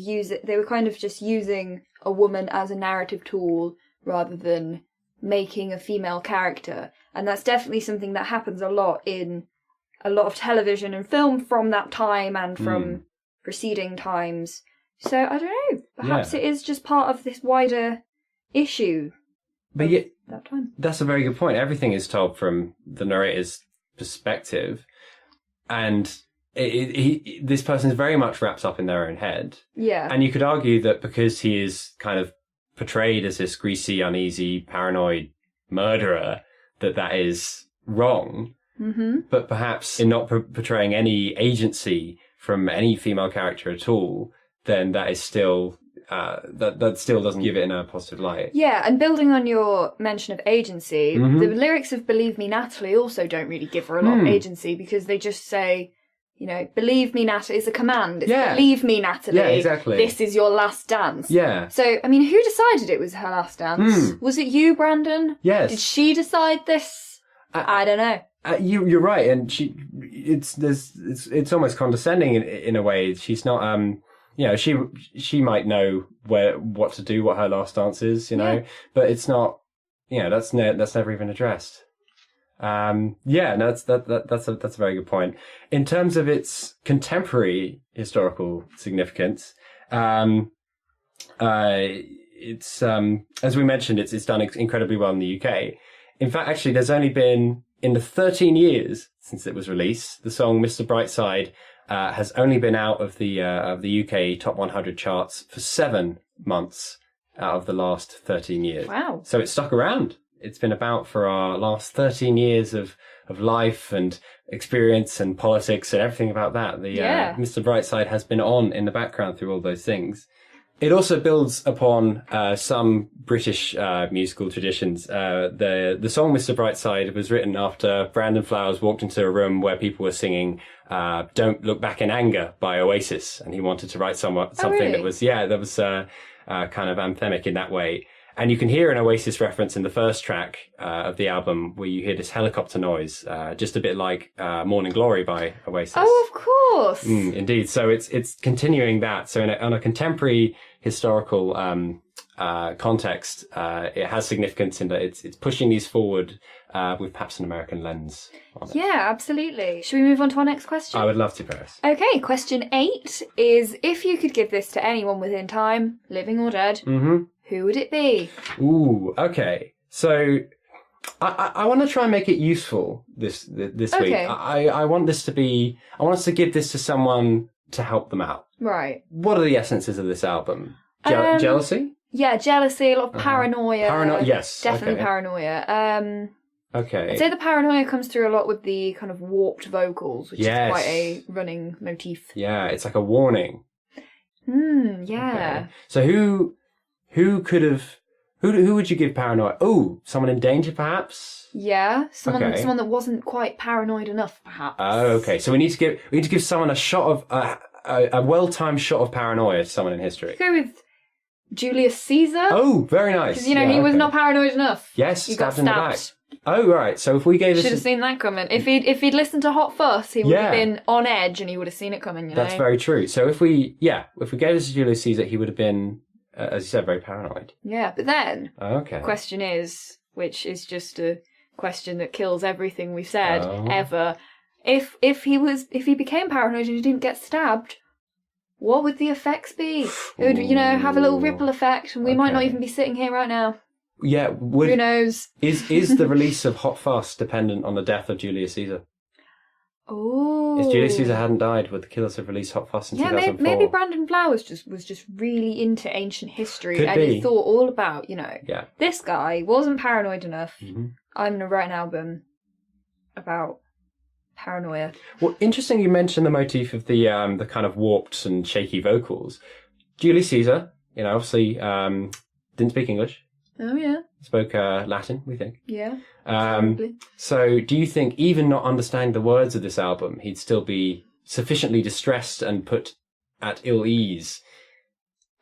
Speaker 2: just using a woman as a narrative tool rather than making a female character, and that's definitely something that happens a lot in a lot of television and film from that time and from preceding times. So I don't know. Perhaps it is just part of this wider issue.
Speaker 1: But yeah,
Speaker 2: that time.
Speaker 1: That's a very good point. Everything is told from the narrator's perspective, and this person is very much wrapped up in their own head.
Speaker 2: Yeah.
Speaker 1: And you could argue that because he is kind of portrayed as this greasy, uneasy, paranoid murderer, that is wrong. Mm-hmm. But perhaps in not portraying any agency from any female character at all, then that is still that still doesn't give it in a positive light.
Speaker 2: Yeah, and building on your mention of agency, the lyrics of "Believe Me, Natalie" also don't really give her a lot of agency, because they just say, "Believe me, Natalie" is a command. It's "Believe me, Natalie."
Speaker 1: Yeah, exactly.
Speaker 2: This is your last dance.
Speaker 1: Yeah.
Speaker 2: So, I mean, who decided it was her last dance? Was it you, Brandon?
Speaker 1: Yes.
Speaker 2: Did she decide this? I don't know.
Speaker 1: You're right, and it's almost condescending in a way. She's not she might know what to do, what her last dance is, but it's not, that's never even addressed. That's a very good point. In terms of its contemporary historical significance, it's as we mentioned, it's done incredibly well in the UK. In fact, actually, there's only been, in the 13 years since it was released, the song Mr Brightside has only been out of the UK top 100 charts for 7 months out of the last 13 years.
Speaker 2: Wow.
Speaker 1: So it's stuck around. It's been about for our last 13 years of life and experience and politics and everything about that. Mr Brightside has been on in the background through all those things. It also builds upon some British musical traditions. The song Mr Brightside was written after Brandon Flowers walked into a room where people were singing Don't Look Back in Anger by Oasis, and he wanted to write something
Speaker 2: really?
Speaker 1: that was kind of anthemic in that way. And you can hear an Oasis reference in the first track of the album, where you hear this helicopter noise, just a bit like Morning Glory by Oasis.
Speaker 2: Oh, of course.
Speaker 1: Indeed. So it's continuing that. So on a contemporary historical context, it has significance in that it's pushing these forward with perhaps an American lens on it.
Speaker 2: Yeah, absolutely. Should we move on to our next question?
Speaker 1: I would love to, Paris.
Speaker 2: Okay, question 8 is, if you could give this to anyone within time, living or dead, who would it be?
Speaker 1: Ooh, okay. So I want to try and make it useful this week. I want us to give this to someone to help them out.
Speaker 2: Right.
Speaker 1: What are the essences of this album? Jealousy?
Speaker 2: Yeah, jealousy, a lot of paranoia.
Speaker 1: Yes.
Speaker 2: Definitely
Speaker 1: okay.
Speaker 2: paranoia.
Speaker 1: Okay.
Speaker 2: I'd say the paranoia comes through a lot with the kind of warped vocals, which is quite a running motif.
Speaker 1: Yeah, it's like a warning.
Speaker 2: Yeah.
Speaker 1: Okay. So who would you give paranoia? Oh, someone in danger, perhaps?
Speaker 2: Yeah, someone that wasn't quite paranoid enough, perhaps.
Speaker 1: Oh, okay. So we need to give someone a shot of a well-timed shot of paranoia to someone in history.
Speaker 2: Go with Julius Caesar.
Speaker 1: Oh, very nice.
Speaker 2: Because he was not paranoid enough.
Speaker 1: Yes,
Speaker 2: he got
Speaker 1: stabbed in the back. Oh, right. So if we gave
Speaker 2: Should have
Speaker 1: this...
Speaker 2: seen that coming. If he'd listened to Hot Fuss, he would have been on edge and he would have seen it coming, you know?
Speaker 1: That's very true. So if we gave this to Julius Caesar, he would have been, as you said, very paranoid.
Speaker 2: Yeah, but then,
Speaker 1: Okay.
Speaker 2: the question is, which is just a question that kills everything we've said ever, if he became paranoid and he didn't get stabbed, what would the effects be? It would, have a little ripple effect, and we might not even be sitting here right now.
Speaker 1: Yeah,
Speaker 2: who knows?
Speaker 1: Is the release of Hot Fuss dependent on the death of Julius Caesar?
Speaker 2: Oh,
Speaker 1: If Julius Caesar hadn't died, would the killers have released Hot Fuss in 2004?
Speaker 2: Maybe Brandon Flowers was just really into ancient history.
Speaker 1: Could
Speaker 2: and
Speaker 1: be.
Speaker 2: he thought all about,
Speaker 1: Yeah.
Speaker 2: this guy wasn't paranoid enough.
Speaker 1: Mm-hmm.
Speaker 2: I'm going to write an album about paranoia.
Speaker 1: Well, interesting you mentioned the motif of the kind of warped and shaky vocals. Julius Caesar, obviously didn't speak English.
Speaker 2: Oh, yeah.
Speaker 1: Spoke Latin, we think.
Speaker 2: Yeah, probably.
Speaker 1: So do you think, even not understanding the words of this album, he'd still be sufficiently distressed and put at ill ease?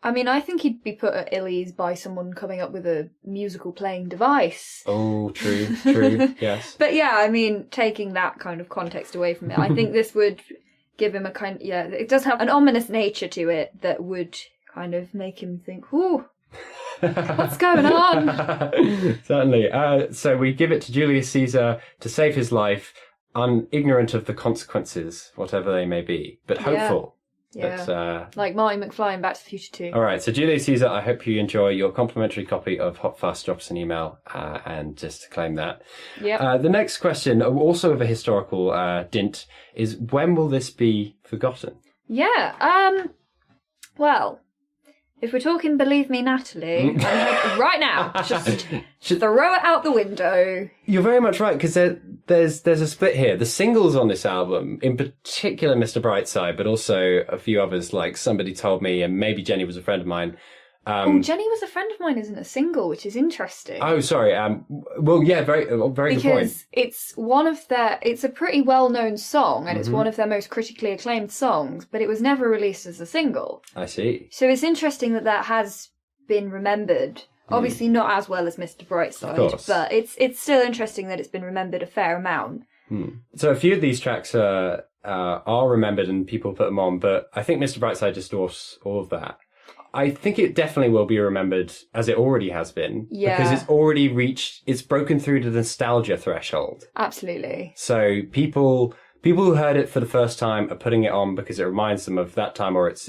Speaker 2: I mean, I think he'd be put at ill ease by someone coming up with a musical playing device.
Speaker 1: Oh, true, yes.
Speaker 2: But yeah, I mean, taking that kind of context away from it, I think this would give him it does have an ominous nature to it that would kind of make him think, ooh, what's going on?
Speaker 1: Certainly. So we give it to Julius Caesar to save his life, ignorant of the consequences, whatever they may be, but hopeful.
Speaker 2: Yeah.
Speaker 1: But,
Speaker 2: like Marty McFly in Back to the Future 2.
Speaker 1: All right. So Julius Caesar, I hope you enjoy your complimentary copy of Hot Fuss. Drop us an email and just to claim that.
Speaker 2: Yeah.
Speaker 1: The next question, also of a historical dint, is when will this be forgotten?
Speaker 2: Yeah. Well, if we're talking Believe Me, Natalie, right now, just throw it out the window.
Speaker 1: You're very much right, because there's a split here. The singles on this album, in particular Mr Brightside, but also a few others, like Somebody Told Me, and maybe Jenny Was a Friend of Mine.
Speaker 2: Jenny Was a Friend of Mine isn't a single, which is interesting.
Speaker 1: Oh, sorry. Well, yeah, very good point.
Speaker 2: Because it's a pretty well-known song, and it's one of their most critically acclaimed songs, but it was never released as a single.
Speaker 1: I see.
Speaker 2: So it's interesting that has been remembered. Obviously not as well as Mr Brightside, but it's still interesting that it's been remembered a fair amount.
Speaker 1: So a few of these tracks are remembered and people put them on, but I think Mr Brightside just dwarfs all of that. I think it definitely will be remembered, as it already has been.
Speaker 2: Yeah.
Speaker 1: Because it's broken through to the nostalgia threshold.
Speaker 2: Absolutely.
Speaker 1: So people who heard it for the first time are putting it on because it reminds them of that time, or it's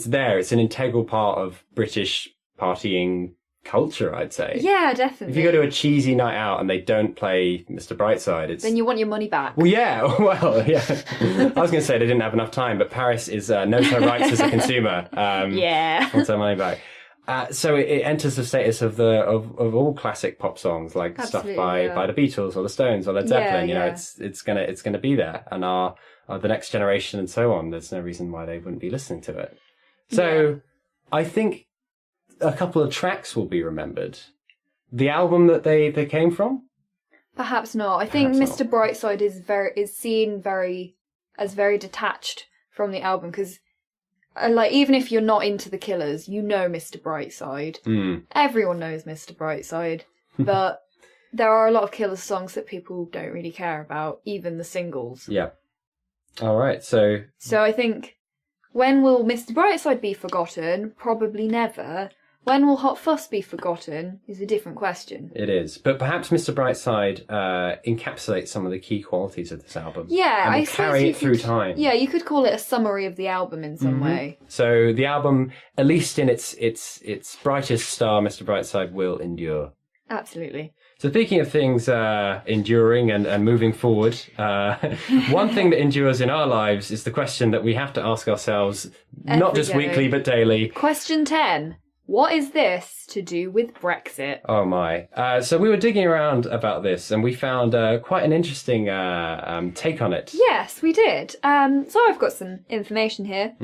Speaker 1: there. It's an integral part of British partying culture, I'd say.
Speaker 2: Yeah, definitely.
Speaker 1: If you go to a cheesy night out and they don't play Mr Brightside,
Speaker 2: then you want your money back.
Speaker 1: Well, yeah. I was going to say they didn't have enough time, but Paris knows her rights as a consumer. Wants her money back. So it enters the status of all classic pop songs, like
Speaker 2: Absolutely,
Speaker 1: stuff by the Beatles or the Stones or Led Zeppelin. It's gonna be there, and the next generation and so on. There's no reason why they wouldn't be listening to it. So I think a couple of tracks will be remembered. The album that they came from?
Speaker 2: Perhaps not. I think Mr Brightside is seen very detached from the album, because even if you're not into the Killers, you know Mr Brightside. Everyone knows Mr Brightside, but there are a lot of Killers songs that people don't really care about, even the singles.
Speaker 1: Yeah. All right. So
Speaker 2: I think, when will Mr Brightside be forgotten? Probably never. When will Hot Fuss be forgotten is a different question.
Speaker 1: It is. But perhaps Mr Brightside encapsulates some of the key qualities of this album.
Speaker 2: Yeah,
Speaker 1: and carry it through time.
Speaker 2: Yeah, you could call it a summary of the album in some way.
Speaker 1: So the album, at least in its brightest star, Mr Brightside, will endure.
Speaker 2: Absolutely.
Speaker 1: So speaking of things enduring and moving forward, one thing that endures in our lives is the question that we have to ask ourselves, not just weekly but daily.
Speaker 2: Question 10. What is this to do with Brexit?
Speaker 1: Oh my. So we were digging around about this and we found quite an interesting take on it.
Speaker 2: Yes, we did. So I've got some information here.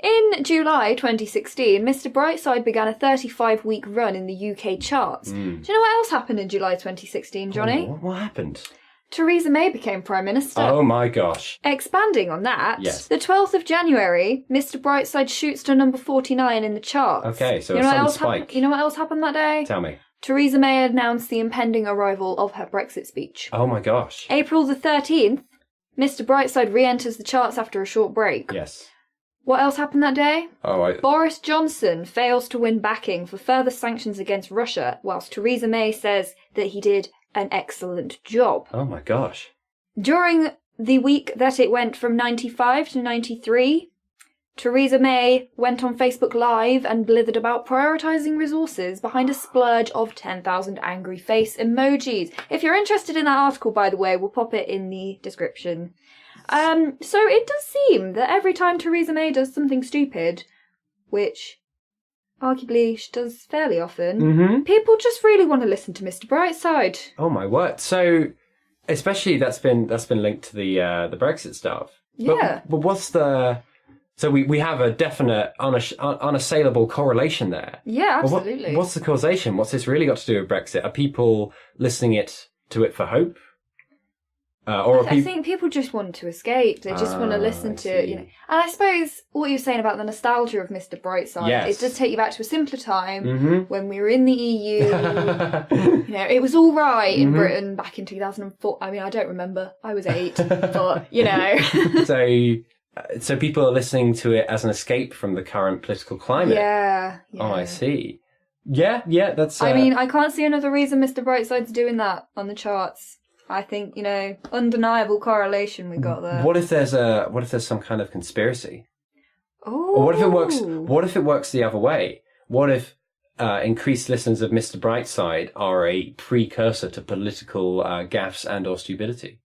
Speaker 2: In July 2016, Mr Brightside began a 35-week run in the UK charts. Do you know what else happened in July 2016, Johnny?
Speaker 1: What happened?
Speaker 2: Theresa May became Prime Minister.
Speaker 1: Oh my gosh.
Speaker 2: Expanding on that,
Speaker 1: yes.
Speaker 2: The 12th of January, Mr Brightside shoots to number 49 in the charts.
Speaker 1: Okay, so a sudden spike.
Speaker 2: You know what else happened that day?
Speaker 1: Tell me.
Speaker 2: Theresa May announced the impending arrival of her Brexit speech.
Speaker 1: Oh my gosh.
Speaker 2: April the 13th, Mr Brightside re-enters the charts after a short break.
Speaker 1: Yes.
Speaker 2: What else happened that day?
Speaker 1: Oh,
Speaker 2: Boris Johnson fails to win backing for further sanctions against Russia, whilst Theresa May says that he did an excellent job.
Speaker 1: Oh my gosh.
Speaker 2: During the week that it went from 95 to 93, Theresa May went on Facebook Live and blithered about prioritising resources behind a splurge of 10,000 angry face emojis. If you're interested in that article, by the way, we'll pop it in the description. So it does seem that every time Theresa May does something stupid, which arguably she does fairly often, people just really want to listen to Mr Brightside.
Speaker 1: Oh my word. So, especially that's been linked to the Brexit stuff.
Speaker 2: Yeah.
Speaker 1: But what's the... So we have a definite, unassailable correlation there.
Speaker 2: Yeah, absolutely.
Speaker 1: What's the causation? What's this really got to do with Brexit? Are people listening to it for hope?
Speaker 2: I think people just want to escape. They just want to listen to, And I suppose what you're saying about the nostalgia of Mr Brightside, it does take you back to a simpler time when we were in the EU. It was all right in Britain back in 2004. I mean, I don't remember. I was 8, but
Speaker 1: So people are listening to it as an escape from the current political climate.
Speaker 2: Yeah.
Speaker 1: Oh, I see. Yeah, that's...
Speaker 2: I mean, I can't see another reason Mr Brightside's doing that on the charts. I think, undeniable correlation we got there.
Speaker 1: What if there's some kind of conspiracy?
Speaker 2: Oh.
Speaker 1: Or what if it works the other way? What if increased listeners of Mr Brightside are a precursor to political gaffes and or stupidity?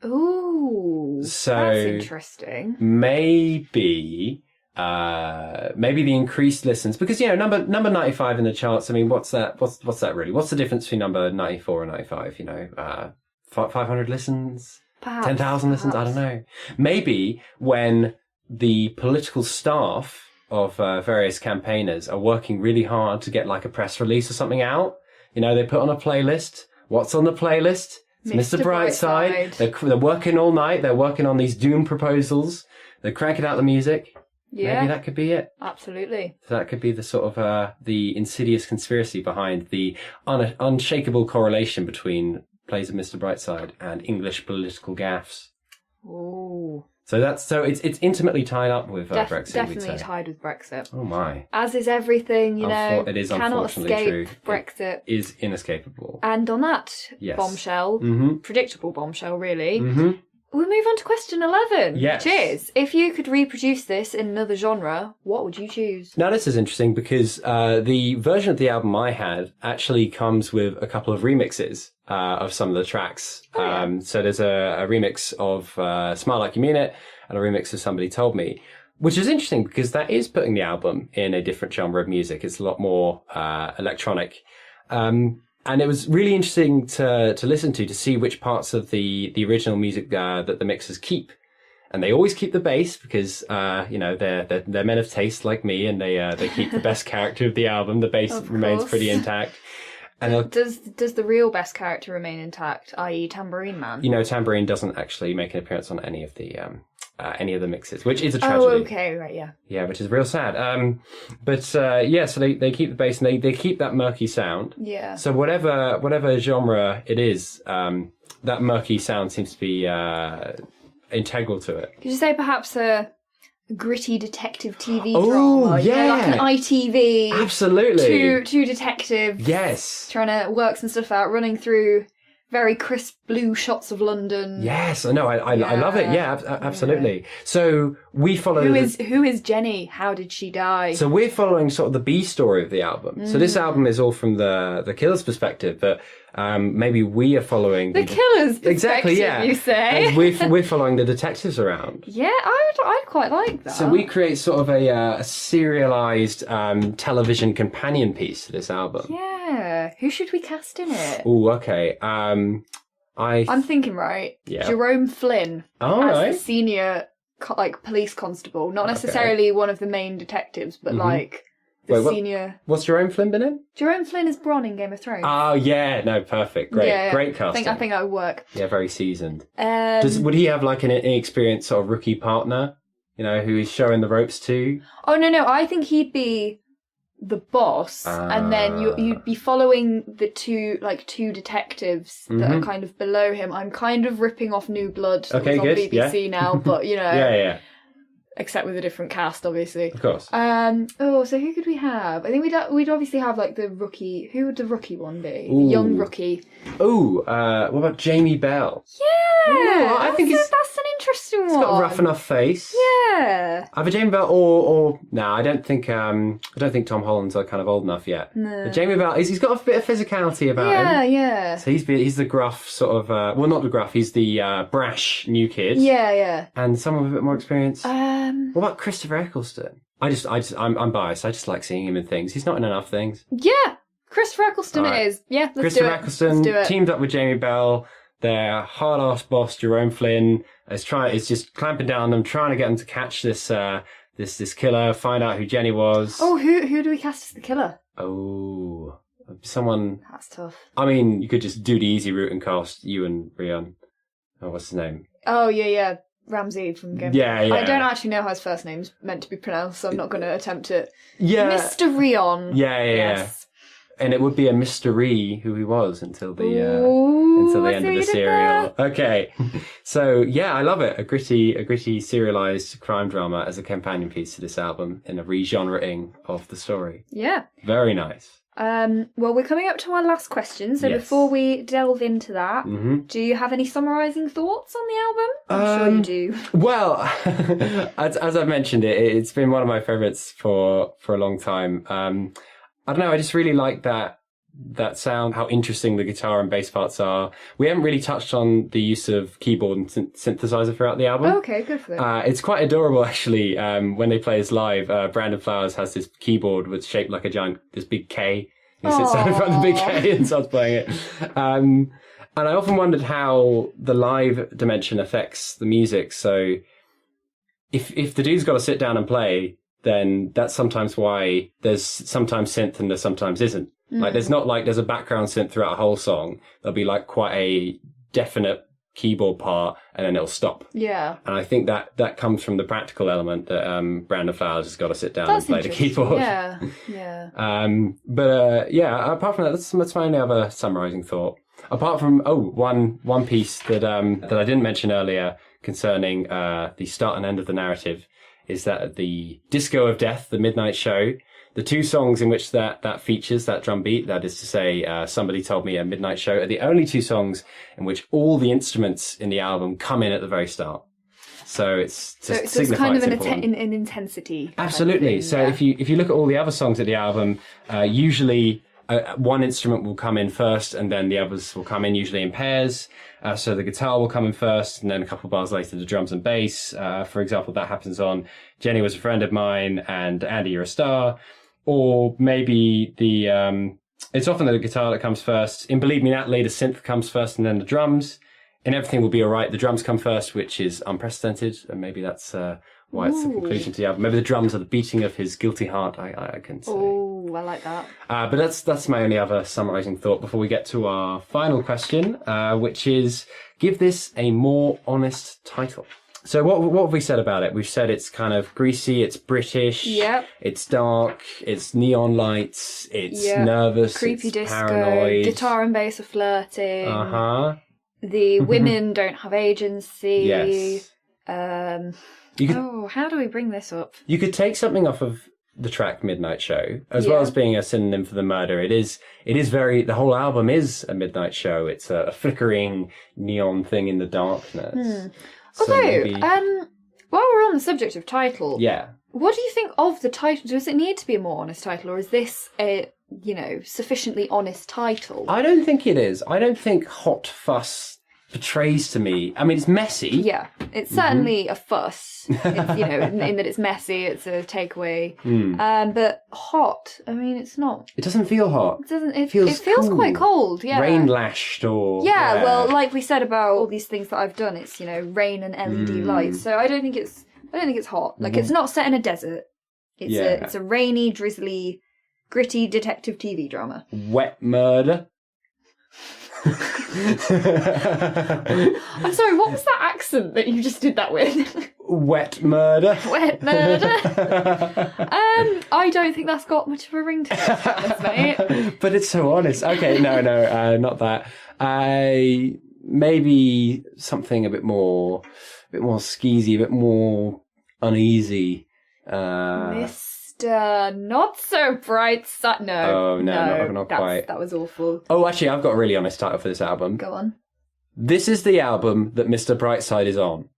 Speaker 2: Ooh. So that's interesting.
Speaker 1: Maybe the increased listens, because number 95 in the charts. I mean, what's that? What's that really? What's the difference between number 94 and 95? 500 listens,
Speaker 2: perhaps
Speaker 1: 10,000 listens. I don't know. Maybe when the political staff of various campaigners are working really hard to get like a press release or something out, they put on a playlist. What's on the playlist? It's Mr Brightside. They're working all night. They're working on these doom proposals. They're cranking out the music.
Speaker 2: Yeah.
Speaker 1: Maybe that could be it.
Speaker 2: Absolutely.
Speaker 1: So that could be the sort of the insidious conspiracy behind the unshakable correlation between plays of Mr Brightside and English political gaffes.
Speaker 2: Ooh.
Speaker 1: So it's intimately tied up with Brexit.
Speaker 2: Definitely tied with Brexit.
Speaker 1: Oh my!
Speaker 2: As is everything,
Speaker 1: it is
Speaker 2: cannot
Speaker 1: unfortunately
Speaker 2: escape
Speaker 1: true.
Speaker 2: Brexit.
Speaker 1: It is inescapable.
Speaker 2: And on that bombshell, predictable bombshell, really. We'll move on to question 11.
Speaker 1: Yes.
Speaker 2: Which is, if you could reproduce this in another genre, what would you choose?
Speaker 1: Now, this is interesting because the version of the album I had actually comes with a couple of remixes of some of the tracks.
Speaker 2: Oh, yeah.
Speaker 1: So there's a remix of Smile Like You Mean It and a remix of Somebody Told Me, which is interesting because that is putting the album in a different genre of music. It's a lot more electronic. And it was really interesting to listen to see which parts of the original music that the mixers keep. And they always keep the bass because, they're men of taste like me, and they keep the best character of the album. The bass remains pretty intact. And
Speaker 2: does the real best character remain intact, i.e. Tambourine Man?
Speaker 1: Tambourine doesn't actually make an appearance on any of the mixes, which is a tragedy.
Speaker 2: Oh, okay, right, yeah.
Speaker 1: Yeah, which is real sad. So they keep the bass and they keep that murky sound.
Speaker 2: Yeah.
Speaker 1: So whatever genre it is, that murky sound seems to be integral to it.
Speaker 2: Could you say perhaps a gritty detective TV
Speaker 1: drama?
Speaker 2: Like an ITV.
Speaker 1: Absolutely.
Speaker 2: Two detectives.
Speaker 1: Yes.
Speaker 2: Trying to work some stuff out, running through very crisp blue shots of London.
Speaker 1: Yes, I know. I love it. Yeah, absolutely. Yeah. So we follow...
Speaker 2: Who is Jenny? How did she die?
Speaker 1: So we're following sort of the B story of the album. So this album is all from the Killer's perspective, but maybe we are following...
Speaker 2: The Killer's perspective,
Speaker 1: exactly, yeah.
Speaker 2: You say?
Speaker 1: And we're following the detectives around.
Speaker 2: Yeah, I'd quite like that.
Speaker 1: So we create sort of a serialized television companion piece to this album.
Speaker 2: Yeah. Who should we cast in it?
Speaker 1: Oh, okay. I'm
Speaker 2: thinking, right?
Speaker 1: Yeah.
Speaker 2: Jerome Flynn
Speaker 1: as
Speaker 2: the senior police constable. Not necessarily one of the main detectives, but senior...
Speaker 1: What's Jerome Flynn been in?
Speaker 2: Jerome Flynn is Bronn in Game of Thrones.
Speaker 1: Oh, yeah. No, perfect. Great.
Speaker 2: Yeah.
Speaker 1: Great casting.
Speaker 2: I think that would work.
Speaker 1: Yeah, very seasoned. Would he have like an inexperienced sort of rookie partner, who he's showing the ropes to?
Speaker 2: Oh, no. I think he'd be the boss, and then you'd be following the two detectives that are kind of below him. I'm kind of ripping off New Blood that was on BBC now, but
Speaker 1: yeah.
Speaker 2: Except with a different cast, obviously.
Speaker 1: Of course.
Speaker 2: So who could we have? I think we'd obviously have like the rookie. Who would the rookie one be?
Speaker 1: Ooh.
Speaker 2: The young rookie.
Speaker 1: What about Jamie Bell?
Speaker 2: Yeah,
Speaker 1: I think
Speaker 2: that's an interesting one.
Speaker 1: He's got a rough enough face.
Speaker 2: Yeah.
Speaker 1: Either Jamie Bell or no, I don't think Tom Holland's kind of old enough yet.
Speaker 2: No.
Speaker 1: But Jamie Bell, he's got a bit of physicality about him.
Speaker 2: Yeah.
Speaker 1: So he's the gruff sort of well, not the gruff. He's the brash new kid.
Speaker 2: Yeah.
Speaker 1: And someone with a bit more experience. What about Christopher Eccleston? I'm biased. I just like seeing him in things. He's not in enough things.
Speaker 2: Yeah, Christopher Eccleston it is. Yeah,
Speaker 1: Christopher Eccleston teamed up with Jamie Bell. Their hard-ass boss Jerome Flynn is just clamping down on them, trying to get them to catch this this killer, find out who Jenny was.
Speaker 2: Oh, who do we cast as the killer?
Speaker 1: Oh, someone.
Speaker 2: That's tough.
Speaker 1: I mean, you could just do the easy route and cast Ewan Ryan. Oh, what's his name?
Speaker 2: Oh yeah. Ramsey from Game of
Speaker 1: Thrones. Yeah.
Speaker 2: I don't actually know how his first name's meant to be pronounced, so I'm not going to attempt it.
Speaker 1: Yeah.
Speaker 2: Mr. Rion.
Speaker 1: Yeah.
Speaker 2: Yes.
Speaker 1: And it would be a mystery who he was until the end of the serial. Okay. So yeah, I love it. A gritty serialized crime drama as a companion piece to this album in a re-genreing of the story.
Speaker 2: Yeah.
Speaker 1: Very nice.
Speaker 2: Well, we're coming up to our last question, so before we delve into that, do you have any summarising thoughts on the album? I'm sure you do.
Speaker 1: Well, as I've mentioned, it's been one of my favourites for a long time. I don't know, I just really like that sound, how interesting the guitar and bass parts are. We haven't really touched on the use of keyboard and synthesizer throughout the album.
Speaker 2: Okay, good for them.
Speaker 1: It's quite adorable, actually, when they play us live. Brandon Flowers has this keyboard with shaped like this big K. He sits down in front of the big K and starts playing it. And I often wondered how the live dimension affects the music. So if the dude's got to sit down and play, then that's sometimes why there's sometimes synth and there sometimes isn't. Like, there's not like there's a background synth throughout a whole song. There'll be like quite a definite keyboard part and then it'll stop.
Speaker 2: Yeah.
Speaker 1: And I think that comes from the practical element that Brandon Flowers has got to sit down and play the keyboard.
Speaker 2: Yeah.
Speaker 1: But apart from that, that's my only other summarising thought. Apart from one piece that I didn't mention earlier concerning the start and end of the narrative is that the Disco of Death, the Midnight Show, the two songs in which that features, that drum beat, that is to say, Somebody Told Me, a Midnight Show, are the only two songs in which all the instruments in the album come in at the very start. So it's
Speaker 2: kind of an intensity.
Speaker 1: Absolutely. So if you look at all the other songs of the album, usually one instrument will come in first and then the others will come in usually in pairs. So the guitar will come in first and then a couple of bars later the drums and bass. For example, that happens on Jenny Was a Friend of Mine and Andy You're a Star. Or maybe it's often the guitar that comes first. In Believe Me Natalie, the synth comes first and then the drums. In Everything Will Be Alright, the drums come first, which is unprecedented. And maybe that's why it's the conclusion to the album. Maybe the drums are the beating of his guilty heart, I can say.
Speaker 2: Oh, I like that.
Speaker 1: But that's my only other summarising thought before we get to our final question, which is, give this a more honest title. So what have we said about it? We've said it's kind of greasy, it's British, it's dark, it's neon lights, it's nervous,
Speaker 2: creepy
Speaker 1: it's
Speaker 2: disco,
Speaker 1: paranoid.
Speaker 2: Guitar and bass are flirting.
Speaker 1: The
Speaker 2: women don't have agency.
Speaker 1: Yes.
Speaker 2: How do we bring this up?
Speaker 1: You could take something off of the track Midnight Show, as well as being a synonym for the murder. It is the whole album is a midnight show. It's a flickering neon thing in the darkness. So
Speaker 2: while we're on the subject of title, what do you think of the title? Does it need to be a more honest title, or is this a sufficiently honest title?
Speaker 1: I don't think it is. I don't think Hot Fuss portrays to me. I mean, it's messy.
Speaker 2: Yeah, it's certainly a fuss. It's, in that it's messy. It's a takeaway. But hot. I mean, it's not.
Speaker 1: It doesn't feel hot.
Speaker 2: It doesn't. It feels cool. Quite cold. Yeah.
Speaker 1: Rain lashed or.
Speaker 2: Yeah. Well, like we said about all these things that I've done, it's rain and LED lights. So I don't think it's hot. Like it's not set in a desert. It's a rainy, drizzly, gritty detective TV drama.
Speaker 1: Wet murder.
Speaker 2: I'm sorry, what was that accent that you just did that with?
Speaker 1: Wet murder.
Speaker 2: Wet murder. I don't think that's got much of a ring to it, to be honest, mate.
Speaker 1: But it's so honest. Okay, no, not that. Maybe something a bit more skeezy, a bit more uneasy.
Speaker 2: Mr. Not So Brightside. No.
Speaker 1: Oh, no, not quite.
Speaker 2: That was awful.
Speaker 1: Oh, actually, I've got a really honest title for this album.
Speaker 2: Go on.
Speaker 1: This is the album that Mr. Brightside is on.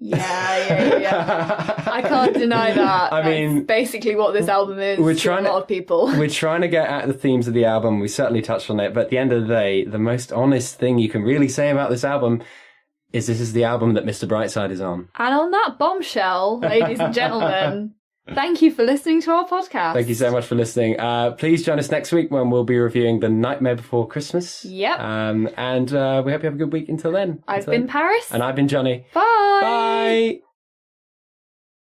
Speaker 2: Yeah. I can't deny that.
Speaker 1: I mean,
Speaker 2: that's basically what this album is to a lot of people.
Speaker 1: We're trying to get at the themes of the album. We certainly touched on it. But at the end of the day, the most honest thing you can really say about this album is this is the album that Mr. Brightside is on.
Speaker 2: And on that bombshell, ladies and gentlemen, thank you for listening to our podcast.
Speaker 1: Thank you so much for listening. Please join us next week when we'll be reviewing The Nightmare Before Christmas.
Speaker 2: Yep.
Speaker 1: And we hope you have a good week until then.
Speaker 2: I've been Paris.
Speaker 1: And I've been Jonny.
Speaker 2: Bye.
Speaker 1: Bye.